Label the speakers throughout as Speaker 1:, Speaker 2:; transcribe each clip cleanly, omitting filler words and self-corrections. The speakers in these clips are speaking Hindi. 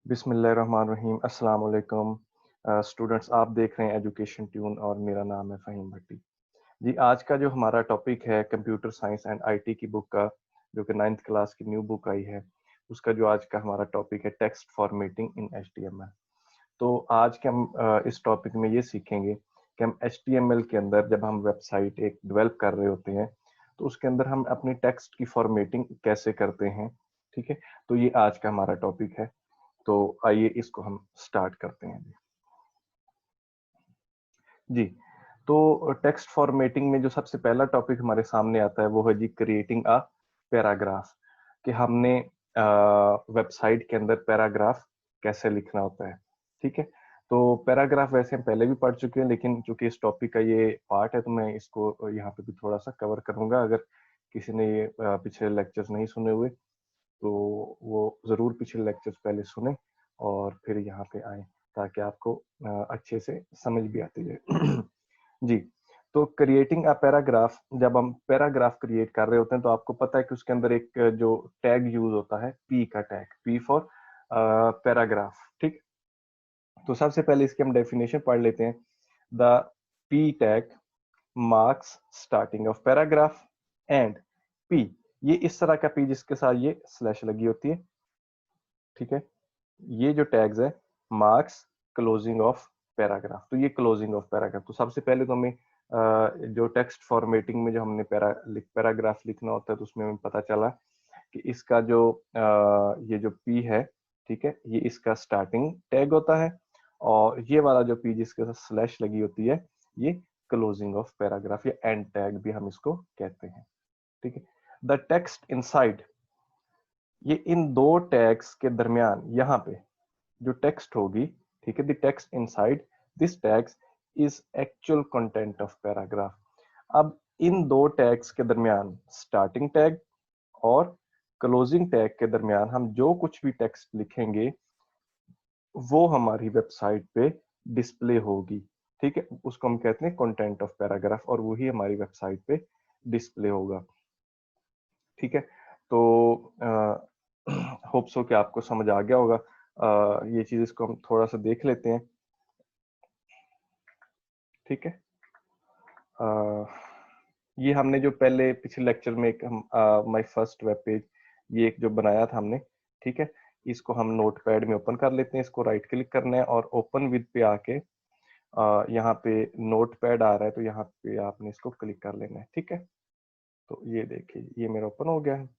Speaker 1: बिस्मिल्लाहिर्रहमानिर्रहीम अस्सलाम वालेकुम। स्टूडेंट्स, आप देख रहे हैं एजुकेशन ट्यून और मेरा नाम है फ़हीम भट्टी। जी, आज का जो हमारा टॉपिक है कंप्यूटर साइंस एंड आईटी की बुक का, जो कि 9th क्लास की न्यू बुक आई है, उसका जो आज का हमारा टॉपिक है टेक्स्ट फॉर्मेटिंग इन एचटीएमएल। तो आज के हम इस टॉपिक में ये सीखेंगे कि हम एचटीएमएल के अंदर जब हम वेबसाइट एक डेवलप कर रहे होते हैं, तो उसके अंदर हम अपनी टेक्स्ट की फॉर्मेटिंग कैसे करते हैं। ठीक है, तो ये आज का हमारा टॉपिक है। तो आइए इसको हम स्टार्ट करते हैं। जी, तो टेक्स्ट फॉर्मेटिंग में जो सबसे पहला टॉपिक हमारे सामने आता है वो है जी क्रिएटिंग अ पैराग्राफ, कि हमने वेबसाइट के अंदर पैराग्राफ कैसे लिखना होता है। ठीक है, तो पैराग्राफ वैसे हम पहले भी पढ़ चुके हैं, लेकिन चूंकि इस टॉपिक का ये पार्ट है तो मैं इसको यहाँ पे भी थोड़ा सा कवर करूंगा। अगर किसी ने ये पिछले लेक्चर्स नहीं सुने हुए तो वो ज़रूर पिछले लेक्चर्स पहले सुने और फिर यहाँ पे आए, ताकि आपको अच्छे से समझ भी आती है। जी, तो क्रिएटिंग अ पैराग्राफ, जब हम पैराग्राफ क्रिएट कर रहे होते हैं तो आपको पता है कि उसके अंदर एक जो टैग यूज होता है, पी का टैग, पी फॉर पैराग्राफ। ठीक, तो सबसे पहले इसकी हम डेफिनेशन पढ़ लेते हैं। The P tag marks starting of paragraph and P, ये इस तरह का पी जिसके साथ ये स्लैश लगी होती है। ठीक है, ये जो टैग्स है मार्क्स क्लोजिंग ऑफ पैराग्राफ, तो ये क्लोजिंग ऑफ पैराग्राफ। तो सबसे पहले तो हमें जो टेक्स्ट फॉर्मेटिंग में जो हमने पैराग्राफ लिखना होता है, तो उसमें हमें पता चला कि इसका जो ये जो पी है, ठीक है, ये इसका स्टार्टिंग टैग होता है, और ये वाला जो पी जिसके साथ स्लैश लगी होती है, ये क्लोजिंग ऑफ पैराग्राफ या एंड टैग भी हम इसको कहते हैं। ठीक है, द टेक्स्ट इनसाइड, ये इन दो टैग्स के दरमियान यहाँ पे जो टेक्स्ट होगी, ठीक है, the text inside this tags is actual content of paragraph. अब इन दो टैग्स के दरमियान, स्टार्टिंग टैग और क्लोजिंग टैग के दरमियान, हम जो कुछ भी टेक्स्ट लिखेंगे वो हमारी वेबसाइट पे डिस्प्ले होगी। ठीक है, उसको हम कहते हैं कंटेंट ऑफ पैराग्राफ, और वही हमारी वेबसाइट पे डिस्प्ले होगा। ठीक है, तो होप सो कि आपको समझ आ गया होगा। ये चीज इसको हम थोड़ा सा देख लेते हैं। ठीक है, अ, ये हमने जो पहले पिछले लेक्चर में एक हम माय फर्स्ट वेब पेज, ये एक जो बनाया था हमने। ठीक है, इसको हम नोटपैड में ओपन कर लेते हैं। इसको राइट क्लिक करना है और ओपन विद पे आके यहाँ पे नोटपैड आ रहा है, तो यहाँ पे आपने इसको क्लिक कर लेना है। ठीक है, तो ये देखिए ये मेरा ओपन हो गया है।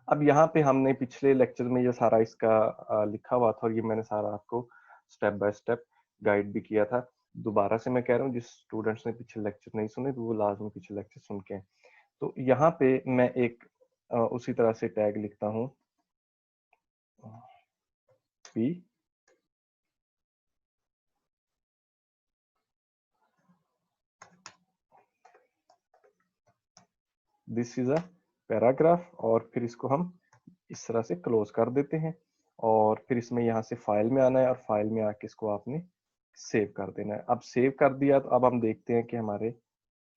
Speaker 1: अब यहाँ पे हमने पिछले लेक्चर में ये सारा इसका लिखा हुआ था, और ये मैंने सारा आपको स्टेप बाय स्टेप गाइड भी किया था। दोबारा से मैं कह रहा हूँ, जिस स्टूडेंट्स ने पिछले लेक्चर नहीं सुने तो वो लाजमी पिछले लेक्चर सुन के आएं। तो यहाँ पे मैं एक उसी तरह से टैग लिखता हूँ, P, this is a paragraph, और फिर इसको हम इस तरह से क्लोज कर देते हैं। और फिर इसमें यहाँ से फाइल में आना है, और फाइल में आके इसको आपने सेव कर देना है। अब सेव कर दिया तो अब हम देखते हैं कि हमारे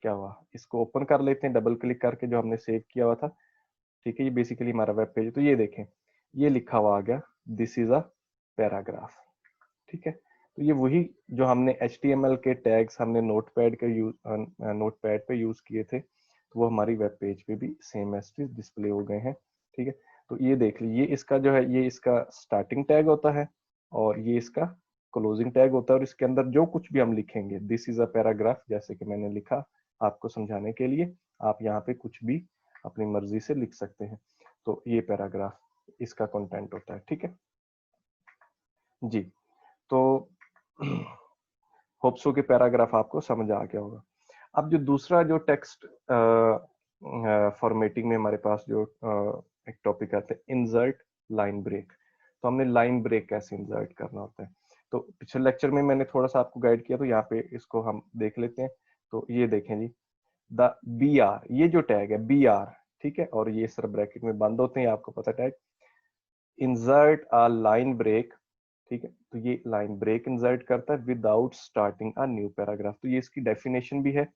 Speaker 1: क्या हुआ। इसको ओपन कर लेते हैं डबल क्लिक करके, जो हमने सेव किया हुआ था। ठीक है, ये बेसिकली हमारा वेब पेज है। तो ये देखें, ये लिखा हुआ आ गया, दिस इज अ पैराग्राफ। ठीक है, तो ये वही जो हमने HTML के टैग्स हमने नोटपैड पे यूज किए थे, तो वो हमारी वेब पेज पे भी same as it is display हो गए हैं। ठीक है, तो ये देख लीजिए, ये इसका जो है, ये इसका स्टार्टिंग टैग होता है और ये इसका क्लोजिंग टैग होता है, और इसके अंदर जो कुछ भी हम लिखेंगे, दिस इज अ पैराग्राफ, जैसे कि मैंने लिखा आपको समझाने के लिए, आप यहाँ पे कुछ भी अपनी मर्जी से लिख सकते हैं। तो ये पैराग्राफ इसका कंटेंट होता है। ठीक है जी, तो होप्सो के पैराग्राफ आपको समझ आ गया होगा। अब जो दूसरा जो टेक्स्ट फॉर्मेटिंग में हमारे पास जो एक टॉपिक आता है, इंसर्ट लाइन ब्रेक। तो हमने लाइन ब्रेक कैसे इंसर्ट करना होता है, तो पिछले लेक्चर में मैंने थोड़ा सा आपको गाइड किया, तो यहाँ पे इसको हम देख लेते हैं। तो ये देखें जी, द बी आर, ये जो टैग है बी आर, ठीक है, और ये सर ब्रैकेट में बंद होते हैं, आपको पता tag, insert a line break. ठीक है, तो ये लाइन ब्रेक इंसर्ट करता है without starting a new paragraph. तो ये इसकी डेफिनेशन भी है,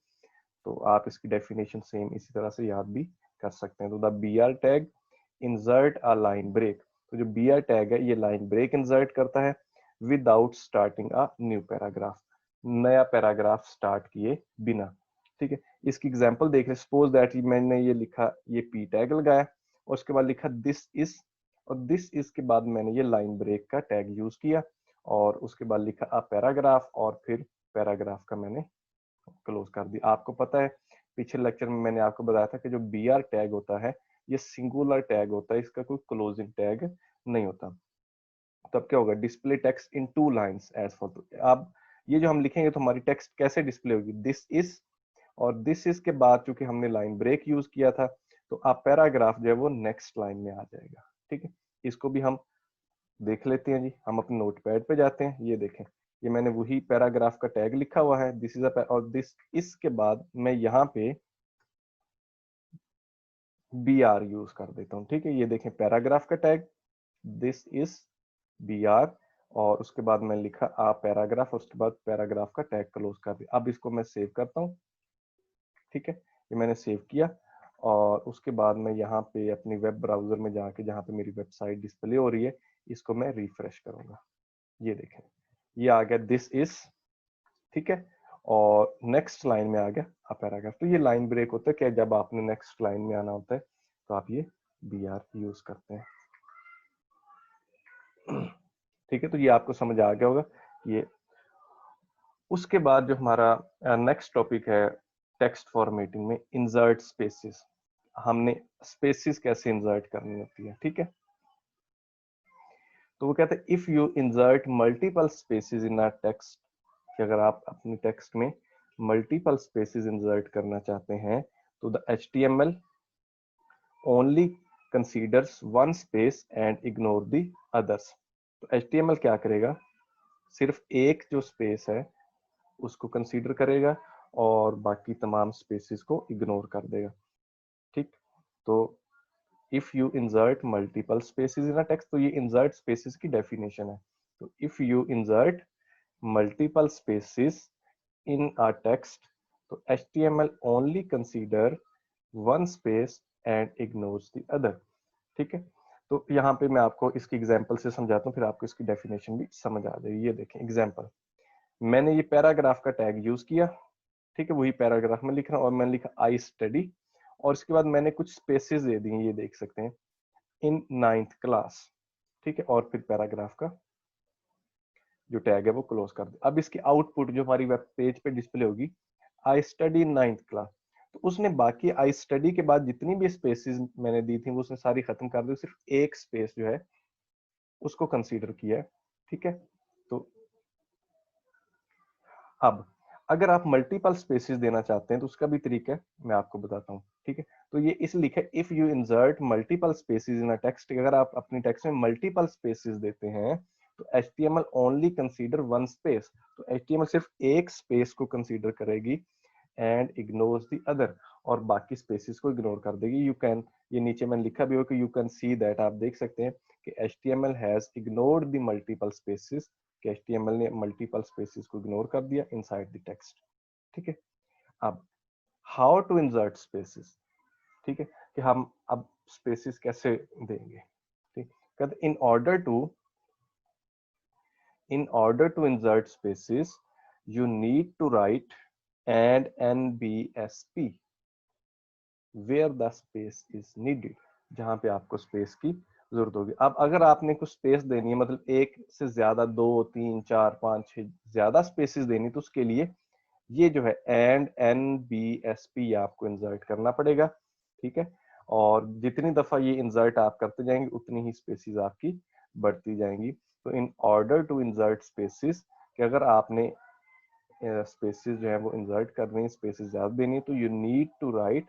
Speaker 1: तो आप इसकी डेफिनेशन सेम इसी तरह से याद भी कर सकते हैं। तो the B R tag insert a line break तो जो br टैग है ये लाइन ब्रेक इंसर्ट करता है without starting a new paragraph, नया पैराग्राफ स्टार्ट किए बिना। ठीक है, इसकी एग्जांपल देख रहे, सपोज दैट मैंने ये लिखा, ये p टैग लगाया और उसके बाद लिखा दिस इज, और दिस इज के बाद मैंने ये लाइन ब्रेक का टैग यूज किया और उसके बाद लिखा अ पैराग्राफ और फिर पैराग्राफ का मैंने क्लोज कर दिया। आपको पता है पिछले लेक्चर में मैंने आपको बताया था कि जो br टैग होता है ये सिंगुलर टैग होता है, इसका कोई क्लोजिंग टैग नहीं होता। तब क्या होगा, display text in two lines as for. अब ये जो हम लिखेंगे तो हमारी टेक्स्ट कैसे डिस्प्ले होगी, दिस इज, और दिस इज के बाद चूंकि हमने लाइन ब्रेक यूज किया था तो आप पैराग्राफ जो है वो नेक्स्ट लाइन में आ जाएगा। ठीक है, इसको भी हम देख लेते हैं जी। हम अपने नोटपैड पे जाते हैं, ये देखें, ये मैंने वही पैराग्राफ का टैग लिखा हुआ है, दिस इज अ, और दिस इसके बाद मैं यहाँ पे br यूज कर देता हूँ। ठीक है, ये देखें पैराग्राफ का टैग दिस इज br, और उसके बाद मैं लिखा आ पैराग्राफ, उसके बाद पैराग्राफ का टैग क्लोज कर दिया। अब इसको मैं सेव करता हूँ। ठीक है, ये मैंने सेव किया और उसके बाद मैं यहाँ पे अपनी वेब ब्राउजर में जाके जहाँ पे मेरी वेबसाइट डिस्प्ले हो रही है इसको मैं रिफ्रेश करूंगा। ये देखें, ये आ गया दिस इज। ठीक है, और नेक्स्ट लाइन में आ गया अ पैराग्राफ। तो ये लाइन ब्रेक होता है क्या, जब आपने नेक्स्ट लाइन में आना होता है तो आप ये br यूज करते हैं। ठीक है, तो ये आपको समझ आ गया होगा ये। उसके बाद जो हमारा नेक्स्ट टॉपिक है टेक्स्ट फॉर्मेटिंग में इंसर्ट स्पेसेस। हमने स्पेसेस कैसे इंसर्ट करनी होती है। ठीक है, तो वो कहते हैं if you insert multiple spaces in a text, कि अगर आप अपनी टेक्स्ट में मल्टीपल स्पेसेस इंसर्ट करना चाहते हैं तो the HTML only considers one space and ignore the others. तो HTML क्या करेगा, सिर्फ एक जो स्पेस है उसको कंसीडर करेगा और बाकी तमाम स्पेसेस को इग्नोर कर देगा। ठीक, तो if you insert multiple spaces in a text, तो ये इंसर्ट स्पेसेस की डेफिनेशन है। तो if you insert multiple spaces in a text, तो HTML only consider one space and ignores the other। ठीक है, तो यहाँ पे मैं आपको इसकी एग्जांपल से समझाता हूँ, फिर आपको इसकी डेफिनेशन भी समझ आ जाएगी। ये देखें एग्जांपल, मैंने ये पैराग्राफ का टैग यूज किया। ठीक है, वही पैराग्राफ में लिख रहा हूँ और मैंने लिखा आई स्टडी, और इसके बाद मैंने कुछ स्पेसेस दे दिए, ये देख सकते हैं, इन 9th क्लास। ठीक है, और फिर पैराग्राफ का जो टैग है वो क्लोज कर दे। अब इसकी आउटपुट जो हमारी वेब पेज पे डिस्प्ले होगी, I study in 9th class, तो उसने बाकी आई स्टडी के बाद जितनी भी स्पेसेस मैंने दी थी वो उसने सारी खत्म कर दी, सिर्फ एक स्पेस जो है उसको कंसीडर किया है। ठीक है, तो अब अगर आप मल्टीपल स्पेसेस देना चाहते हैं तो उसका भी तरीका है, मैं आपको बताता हूँ। ठीक है, तो ये इस लिखा है if you insert multiple spaces in a text, अगर आप अपनी टेक्स्ट में मल्टीपल स्पेसेस देते हैं तो HTML only consider one space, तो HTML सिर्फ एक स्पेस को कंसीडर करेगी एंड इग्नोर्स द अदर, और बाकी स्पेसेस को इग्नोर कर देगी। यू कैन, ये नीचे मैंने लिखा भी हो कि यू कैन सी दैट, आप देख सकते हैं कि HTML has ignored the multiple spaces, कि HTML ने मल्टीपल स्पेसेस को इग्नोर कर दिया इनसाइड द टेक्स्ट। ठीक है, अब हाउ टू इंसर्ट स्पेसेस। ठीक है, कि हम अब स्पेसेस कैसे देंगे। ठीक, कहते in order to insert spaces you need to write and NBSP where the space is needed, जहां पे आपको स्पेस की जरूरत होगी। अब अगर आपने कुछ स्पेस देनी है, मतलब एक से ज्यादा, 2 3 4 5 6 ज्यादा स्पेसेस देनी, तो उसके लिए ये जो है एंड NBSP आपको इंसर्ट करना पड़ेगा। ठीक है, और जितनी दफा ये इंसर्ट आप करते जाएंगे उतनी ही स्पेसेस आपकी बढ़ती जाएंगी। तो in order to insert spaces, कि अगर आपने स्पेसेस जो है वो इंसर्ट करनी है, स्पेसेस ज्यादा देनी है, तो यू नीड टू राइट,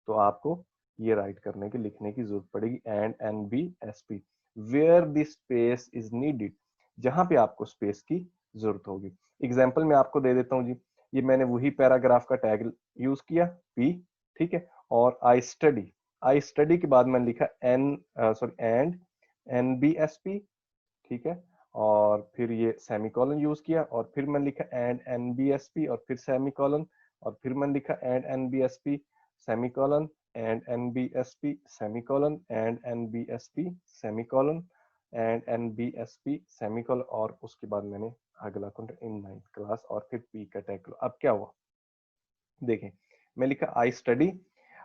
Speaker 1: तो आपको ये राइट करने की, लिखने की जरूरत पड़ेगी and NBSP where the space is needed, जहां पे आपको स्पेस की जरूरत होगी। एग्जांपल मैं आपको दे देता हूं जी, ये मैंने वही पैराग्राफ का टैग यूज किया P। ठीक है, और आई स्टडी के बाद मैंने लिखा एंड NBSP। ठीक है, और फिर ये सेमीकोलन यूज किया और फिर मैंने लिखा एंड NBSP और फिर सेमीकोलन, और फिर मैंने लिखा and NBSP semicolon, and NBSP semicolon and NBSP semicolon and NBSP semicolon, और उसके बाद मैंने अगला इन 9th क्लास और फिर पी का टैग। अब क्या हुआ, देखें मैं लिखा आई स्टडी,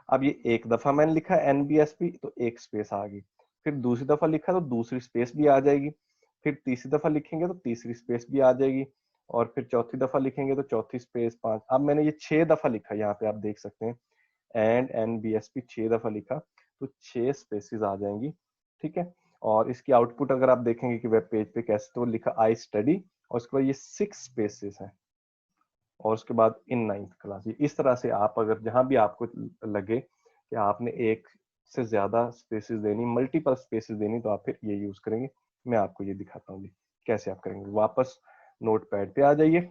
Speaker 1: अब ये एक दफा मैंने लिखा NBSP तो एक स्पेस आ गई, फिर दूसरी दफा लिखा तो दूसरी स्पेस भी आ जाएगी, फिर तीसरी दफा लिखेंगे तो तीसरी स्पेस भी आ जाएगी, और फिर चौथी दफा लिखेंगे तो चौथी स्पेस 5। अब मैंने ये 6 दफा लिखा, यहाँ पे आप देख सकते हैं एंड NBSP 6 दफा लिखा तो 6 स्पेसिस आ जाएंगी, ठीक है। और इसकी आउटपुट अगर आप देखेंगे कि वेब पेज पे कैसे, तो लिखा आई स्टडी और उसके बाद ये 6 स्पेसिस है और उसके बाद इन 9th क्लास। इस तरह से आप अगर जहां भी आपको लगे कि आपने एक से ज्यादा स्पेसिस देनी, मल्टीपल स्पेसिस देनी, तो आप फिर ये यूज करेंगे। मैं आपको ये दिखाता हूँ कैसे आप करेंगे। वापस नोटपैड पे आ जाइए,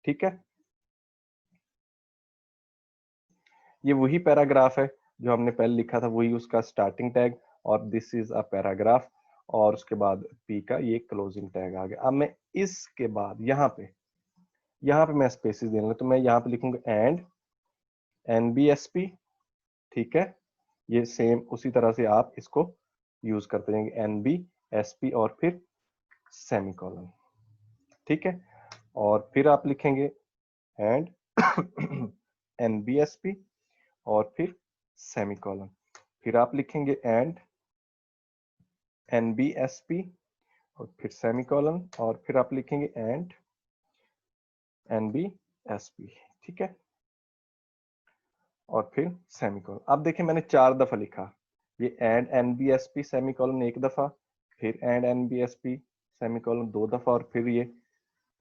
Speaker 1: ठीक है। ये वही पैराग्राफ है जो हमने पहले लिखा था, वही उसका स्टार्टिंग टैग, और दिस इज अ पैराग्राफ, और उसके बाद पी का ये क्लोजिंग टैग आ गया। अब मैं इसके बाद यहाँ पे मैं स्पेसिस देना, तो मैं यहाँ पे लिखूंगा एंड NBSP, ठीक है। ये सेम उसी तरह से आप इसको यूज करते जाएंगे, NBSP और फिर सेमीकोलन, ठीक है। और फिर आप लिखेंगे एंड NBSP और फिर सेमीकोलन, फिर आप लिखेंगे एंड NBSP और फिर सेमीकोलन, और फिर आप लिखेंगे एंड NBSP, ठीक है, और फिर सेमीकोलन। अब देखिए मैंने 4 दफा लिखा, ये एंड NBSP सेमीकोलन एक दफा, फिर एंड NBSP सेमीकोलन 2 दफा, और फिर ये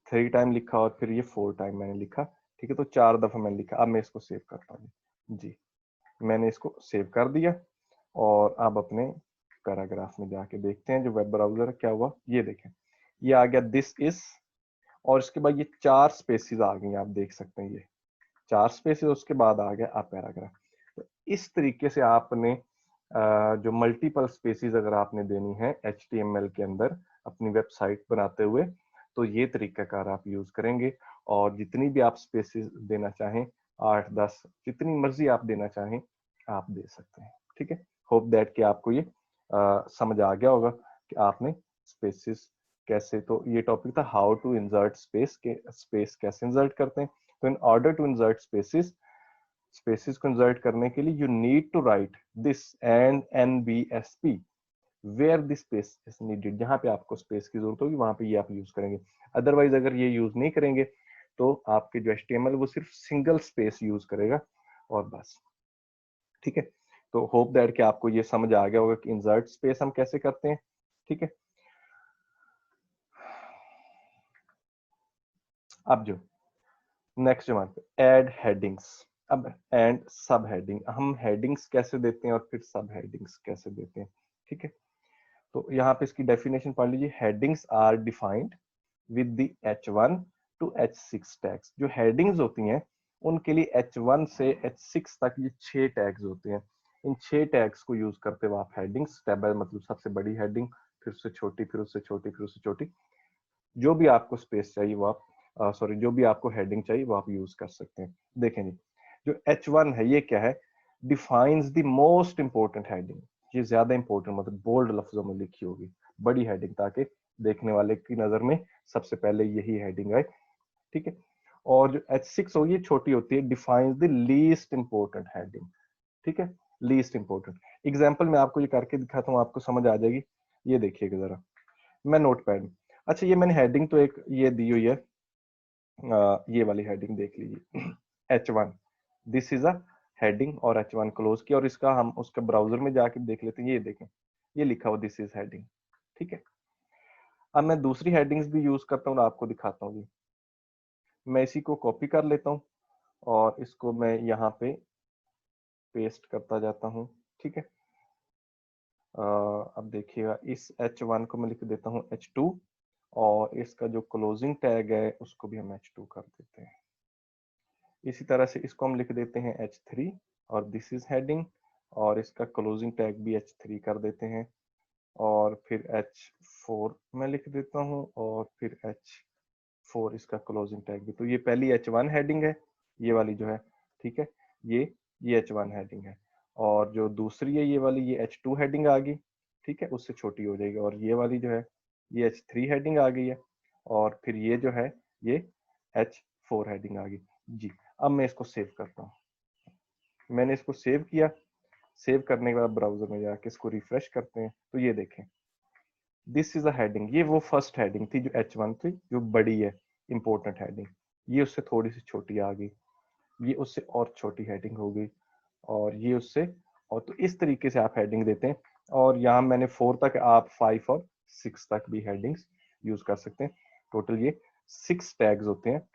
Speaker 1: 3 टाइम लिखा, और फिर ये 4 टाइम मैंने लिखा, ठीक है। तो 4 दफा मैंने लिखा। अब मैं इसको सेव करता हूँ जी, मैंने इसको सेव कर दिया। और अब अपने पैराग्राफ में जाके देखते हैं जो वेब ब्राउजर क्या हुआ। ये देखें, ये आ गया दिस इज, और इसके बाद ये 4 स्पेसिस आ गई, आप देख सकते हैं ये 4 स्पेसिस, उसके बाद आ गया आप पैराग्राफ। तो इस तरीके से आपने जो मल्टीपल स्पेसिस अगर आपने देनी है HTML के अंदर अपनी वेबसाइट बनाते हुए, तो ये तरीकाकार आप यूज करेंगे। और जितनी भी आप स्पेसिस देना चाहें, 8-10 जितनी मर्जी आप देना चाहें आप दे सकते हैं, ठीक है। होप दैट कि आपको ये समझ आ गया होगा कि आपने स्पेसिस कैसे, तो ये टॉपिक था हाउ टू इंसर्ट स्पेस, के स्पेस कैसे इंसर्ट करते हैं। तो in order to insert spaces को इंसर्ट करने के लिए you need to write this and NBSP where this space is needed, जहां पे आपको स्पेस की जरूरत होगी वहां पे ये आप यूज करेंगे। अदरवाइज अगर ये यूज नहीं करेंगे तो आपके जो HTML वो सिर्फ सिंगल स्पेस यूज करेगा और बस, ठीक है। तो होप दैट कि आपको ये समझ आ गया होगा कि इंसर्ट स्पेस हम कैसे करते हैं, ठीक है। अब जो नेक्स्ट हमारे पे ऐड हेडिंग्स। अब एंड सब हेडिंग, हम हेडिंग्स कैसे देते हैं और फिर सब हेडिंग्स कैसे देते हैं, ठीक है। तो यहाँ पे इसकी डेफिनेशन पढ़ लीजिए। Headings are defined with the H1 to H6 tags. जो हेडिंग्स होती हैं उनके लिए H1 से H6 तक ये 6 टैग्स होते हैं। इन 6 टैग्स को यूज करते हुए आप हेडिंग्स, टैब मतलब सबसे बड़ी हेडिंग, फिर उससे छोटी, फिर उससे छोटी, फिर उससे छोटी, जो भी आपको स्पेस चाहिए वो आप सॉरी जो भी आपको हेडिंग चाहिए वो आप यूज कर सकते हैं। देखें जी, जो H1 है ये क्या है, defines the most important heading. ये ज्यादा इंपॉर्टेंट मतलब बोल्ड लफ्जों में लिखी होगी, बड़ी हेडिंग, ताकि देखने वाले की नजर में सबसे पहले यही हेडिंग आए, ठीक है। और जो H6 होगी ये छोटी होती है, defines the least important heading, ठीक है, लीस्ट इंपॉर्टेंट। एग्जाम्पल मैं आपको ये करके दिखाता हूँ, आपको समझ आ जाएगी। ये देखिएगा जरा, मैं नोटपैड, अच्छा ये मैंने हेडिंग तो एक ये दी हुई है, ये वाली हेडिंग देख लीजिए H1, this is a heading, और H1 क्लोज किया, और इसका हम उसके ब्राउजर में जाके देख लेते हैं। ये देखें, ये लिखा हुआ दिस इज हेडिंग, ठीक है। अब मैं दूसरी हेडिंग्स भी यूज करता हूँ, आपको दिखाता हूँ जी। मैं इसी को कॉपी कर लेता हूँ और इसको मैं यहाँ पे पेस्ट करता जाता हूँ, ठीक है। अब देखिएगा, इस H1 को मैं लिख देता हूँ H2, और इसका जो क्लोजिंग टैग है उसको भी हम H2 कर देते हैं। इसी तरह से इसको हम लिख देते हैं H3, और दिस इज हेडिंग, और इसका क्लोजिंग टैग भी H3 कर देते हैं, और फिर H4 मैं लिख देता हूँ, और फिर H4 इसका क्लोजिंग टैग भी। तो ये पहली H1 हेडिंग है, ये वाली जो है, ठीक है, ये H1 हेडिंग है। और जो दूसरी है ये वाली, ये H2 हेडिंग आ गई, ठीक है, उससे छोटी हो जाएगी। और ये वाली जो है ये H3 हेडिंग आ गई है, और फिर ये जो है ये H4 हेडिंग आ गई जी। अब मैं इसको सेव करता हूँ। मैंने इसको सेव किया। सेव करने के बाद ब्राउजर में जाके इसको रिफ्रेश करते हैं, तो ये देखें, दिस इज अ हेडिंग। ये वो फर्स्ट हेडिंग थी जो H1 थी, जो बड़ी है, इंपॉर्टेंट हेडिंग। ये उससे थोड़ी सी छोटी आ गई, ये उससे और छोटी हेडिंग हो गई, और ये उससे, और तो इस तरीके से आप हेडिंग देते हैं। और यहाँ मैंने 4 तक, आप 5 और 6 तक भी हेडिंग्स यूज कर सकते हैं। टोटल ये 6 टैग्स होते हैं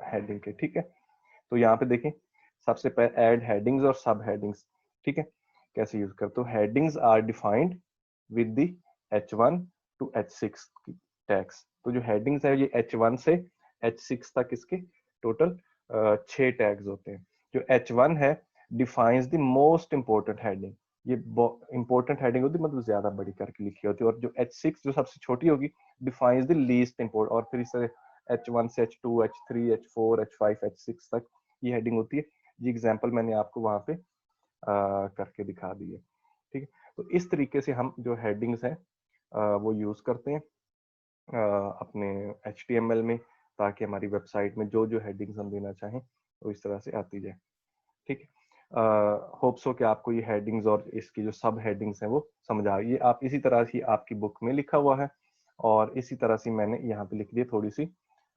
Speaker 1: हेडिंग के, ठीक है। तो यहाँ पे देखें, सबसे पहले ऐड हेडिंग्स और सब हेडिंग्स, ठीक है, कैसे यूज करते हो। Headings are defined with the H1 to H6 tags. तो जो हेडिंग्स है ये H1 से H6 तक इसके टोटल 6 टैग्स होते हैं। जो H1 है defines the most important heading. ये इंपॉर्टेंट हेडिंग होती है, मतलब ज्यादा बड़ी करके लिखी होती है। और जो H6 जो सबसे छोटी होगी डिफाइंस द लीस्ट इंपॉर्टेंट। और फिर इस तरह H1 से H2, H3, H4, H5, H6 तक ये हेडिंग होती है। ये एग्जांपल मैंने आपको वहां पे करके दिखा दी है, ठीक है। तो इस तरीके से हम जो हेडिंग्स हैं वो यूज करते हैं अपने HTML में, ताकि हमारी वेबसाइट में जो जो हेडिंग्स हम देना चाहें वो इस तरह से आती जाए, ठीक है। होप सो कि आपको ये हेडिंग्स और इसकी जो सब हेडिंग्स हैं वो समझ आ गई। ये आप इसी तरह से आपकी बुक में लिखा हुआ है, और इसी तरह से मैंने यहाँ पे लिख दिया थोड़ी सी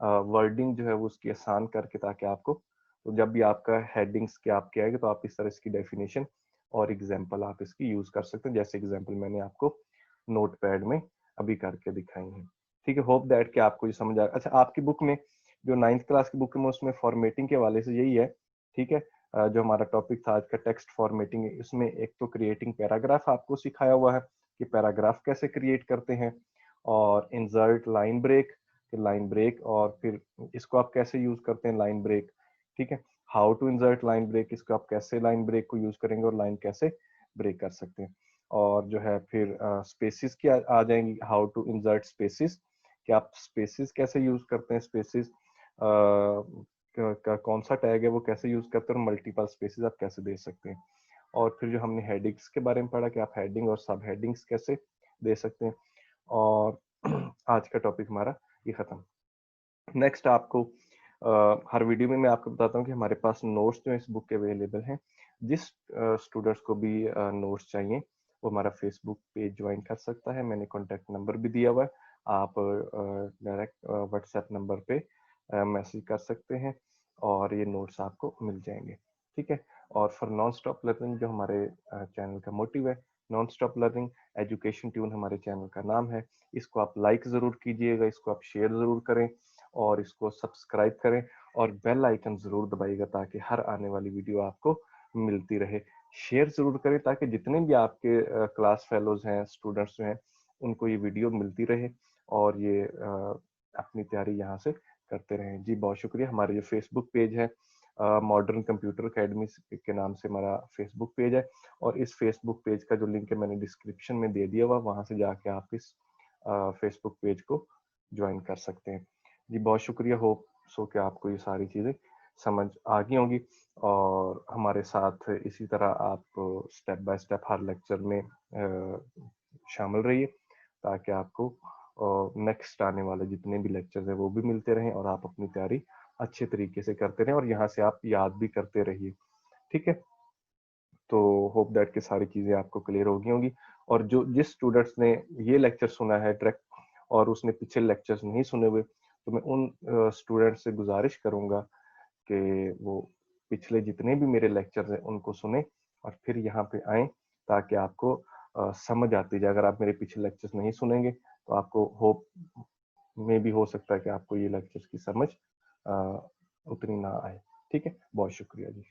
Speaker 1: वर्डिंग जो है वो उसकी आसान करके, ताकि आपको तो जब भी आपका हेडिंग्स के आपके आएगा तो आप इस तरह इसकी डेफिनेशन और एग्जांपल आप इसकी यूज कर सकते हैं, जैसे एग्जांपल मैंने आपको नोटपैड में अभी करके दिखाई है, ठीक है। होप दैट कि आपको ये समझ आ। अच्छा, आपकी बुक में जो 9th क्लास की बुक में उसमें फॉर्मेटिंग के हवाले से यही है, ठीक है। जो हमारा टॉपिक था आज का टेक्स्ट फॉर्मेटिंग, इसमें एक तो क्रिएटिंग पैराग्राफ आपको सिखाया हुआ है कि पैराग्राफ कैसे क्रिएट करते हैं, और insert line break, line break, और फिर इसको आप कैसे यूज करते हैं लाइन ब्रेक, ठीक है। How to insert line break, इसको आप कैसे लाइन ब्रेक को यूज करेंगे और लाइन कैसे ब्रेक कर सकते हैं। और जो है फिर स्पेसिस की आ जाएंगी, हाउ टू इंसर्ट स्पेसिस, कि आप स्पेसिस कैसे यूज करते हैं, स्पेसिस का कौन सा टैग है वो कैसे यूज करते हैं, और मल्टीपल स्पेसिस आप कैसे दे सकते हैं। और फिर जो हमने हेडिंग्स के बारे में पढ़ा कि आप हेडिंग और सब हेडिंग्स कैसे दे सकते हैं। और आज का टॉपिक हमारा ये खत्म। नेक्स्ट आपको हर वीडियो में मैं आपको बताता हूँ कि हमारे पास नोट्स जो है इस बुक के अवेलेबल हैं। जिस स्टूडेंट्स को भी नोट्स चाहिए वो हमारा फेसबुक पेज ज्वाइन कर सकता है। मैंने कॉन्टैक्ट नंबर भी दिया हुआ है, आप डायरेक्ट व्हाट्सएप नंबर पे मैसेज कर सकते हैं और ये नोट्स आपको मिल जाएंगे, ठीक है। और फॉर नॉन स्टॉप लर्निंग जो हमारे चैनल का मोटिव है, non stop learning education tune हमारे चैनल का नाम है। इसको आप लाइक जरूर कीजिएगा, इसको आप शेयर जरूर करें, और इसको सब्सक्राइब करें, और बेल आइकन जरूर दबाइएगा ताकि हर आने वाली वीडियो आपको मिलती रहे। शेयर जरूर करें ताकि जितने भी आपके क्लास फेलोज हैं, स्टूडेंट्स हैं, उनको ये वीडियो मिलती रहे, और ये अपनी तैयारी यहाँ से करते रहें। जी बहुत शुक्रिया। हमारे जो फेसबुक पेज है मॉडर्न कंप्यूटर अकेडमी के नाम से हमारा फेसबुक पेज है, और इस फेसबुक पेज का जो लिंक है मैंने डिस्क्रिप्शन में दे दिया हुआ, वहां से जाके आप इस फेसबुक पेज को ज्वाइन कर सकते हैं। जी बहुत शुक्रिया। होप सो कि आपको ये सारी चीज़ें समझ आ गई होंगी, और हमारे साथ इसी तरह आप step by step her lecture में शामिल रहिए, ताकि आपको नेक्स्ट आने वाले जितने भी लेक्चर्स हैं वो भी मिलते रहें, और आप अपनी तैयारी अच्छे तरीके से करते रहें, और यहाँ से आप याद भी करते रहिए, ठीक है। तो होप दैट कि सारी चीज़ें आपको क्लियर हो गई होंगी। और जो जिस स्टूडेंट्स ने ये लेक्चर सुना है डायरेक्ट, और उसने पिछले लेक्चर्स नहीं सुने हुए, तो मैं उन स्टूडेंट से गुजारिश करूंगा कि वो पिछले जितने भी मेरे लेक्चर्स हैं उनको सुने, और फिर यहाँ पे आए, ताकि आपको समझ आती जाए। अगर आप मेरे पिछले लेक्चर्स नहीं सुनेंगे तो आपको होप में भी हो सकता है कि आपको ये लेक्चर्स की समझ उतनी ना आए, ठीक है। बहुत शुक्रिया जी।